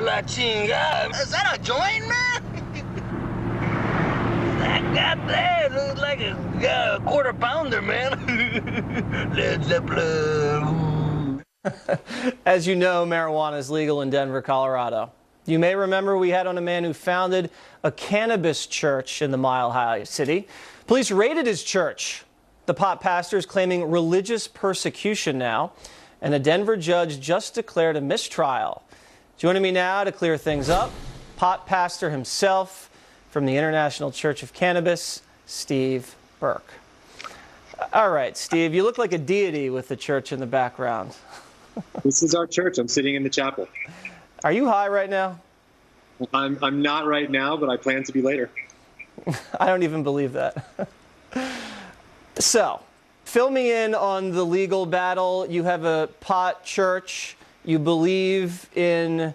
la chingada. Is that a joint, man? That goddamn looks like a quarter pounder, man. Led Zeppelin. As you know, marijuana is legal in Denver, Colorado. You may remember we had on a man who founded a cannabis church in the Mile High City. Police raided his church. The pot pastor is claiming religious persecution now, and a Denver judge just declared a mistrial. Joining me now to clear things up, pot pastor himself from the International Church of Cannabis, Steve Burke. All right, Steve, you look like a deity with the church in the background. This is our church. I'm sitting in the chapel. Are you high right now? I'm not right now, but I plan to be later. I don't even believe that. So, fill me in on the legal battle. You have a pot church. You believe in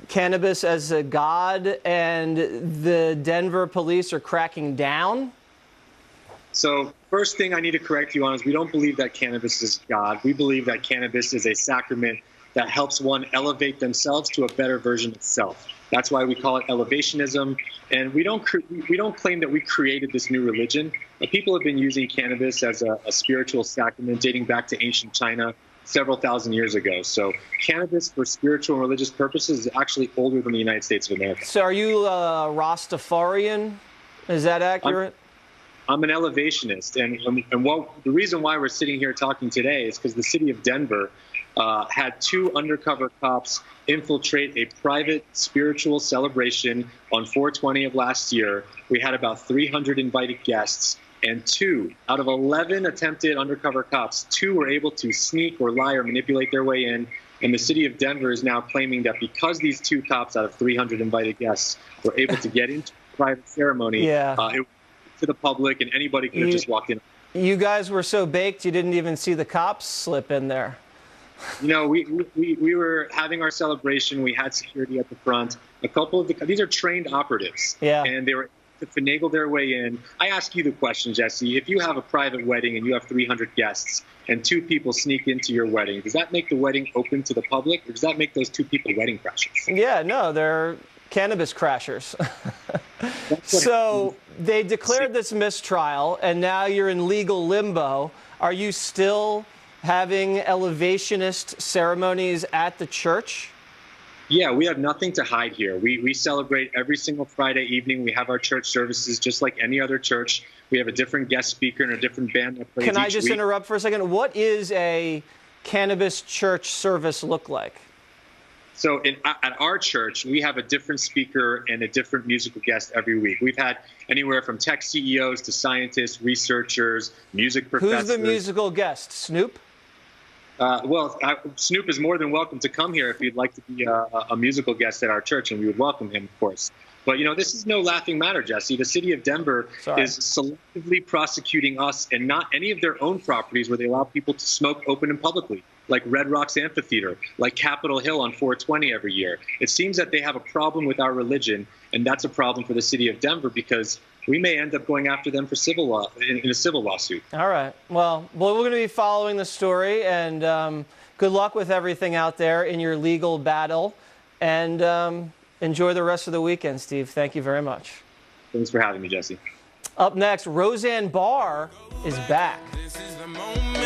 cannabis as a god, and the Denver police are cracking down? So, first thing I need to correct you on is we don't believe that cannabis is God. We believe that cannabis is a sacrament that helps one elevate themselves to a better version of self. That's why we call it elevationism. And we don't claim that we created this new religion. But people have been using cannabis as a spiritual sacrament dating back to ancient China several thousand years ago. So cannabis for spiritual and religious purposes is actually older than the United States of America. So are you Rastafarian? Is that accurate? I'm an elevationist. And the reason why we're sitting here talking today is because the city of Denver had 2 undercover cops infiltrate a private spiritual celebration on 4/20 of last year. We had about 300 invited guests, and 2 out of 11 attempted undercover cops, 2 were able to sneak or lie or manipulate their way in. And the city of Denver is now claiming that because these 2 cops out of 300 invited guests were able to get into the private ceremony, it was to the public, and anybody could have just walked in. You guys were so baked you didn't even see the cops slip in there. You know, we were having our celebration. We had security at the front. A couple of these are trained operatives, and they were to finagle their way in. I ask you the question, Jesse. If you have a private wedding and you have 300 guests and 2 people sneak into your wedding, does that make the wedding open to the public, or does that make those 2 people wedding crashers? Yeah, no, they're cannabis crashers. So they declared this mistrial, and now you're in legal limbo. Are you still having elevationist ceremonies at the church? Yeah, we have nothing to hide here. We celebrate every single Friday evening. We have our church services just like any other church. We have a different guest speaker and a different band that plays each week. Can I just interrupt for a second? What is a cannabis church service look like? So at our church, we have a different speaker and a different musical guest every week. We've had anywhere from tech CEOs to scientists, researchers, music professors. Who's the musical guest? Snoop? Snoop is more than welcome to come here if he'd like to be a musical guest at our church, and we would welcome him, of course. But, you know, this is no laughing matter, Jesse. The city of Denver is selectively prosecuting us and not any of their own properties where they allow people to smoke open and publicly, like Red Rocks Amphitheater, like Capitol Hill on 4/20 every year. It seems that they have a problem with our religion, and that's a problem for the city of Denver because we may end up going after them for civil law in a civil lawsuit. All right. Well, we're going to be following the story, and good luck with everything out there in your legal battle. And enjoy the rest of the weekend, Steve. Thank you very much. Thanks for having me, Jesse. Up next, Roseanne Barr is back. This is the moment.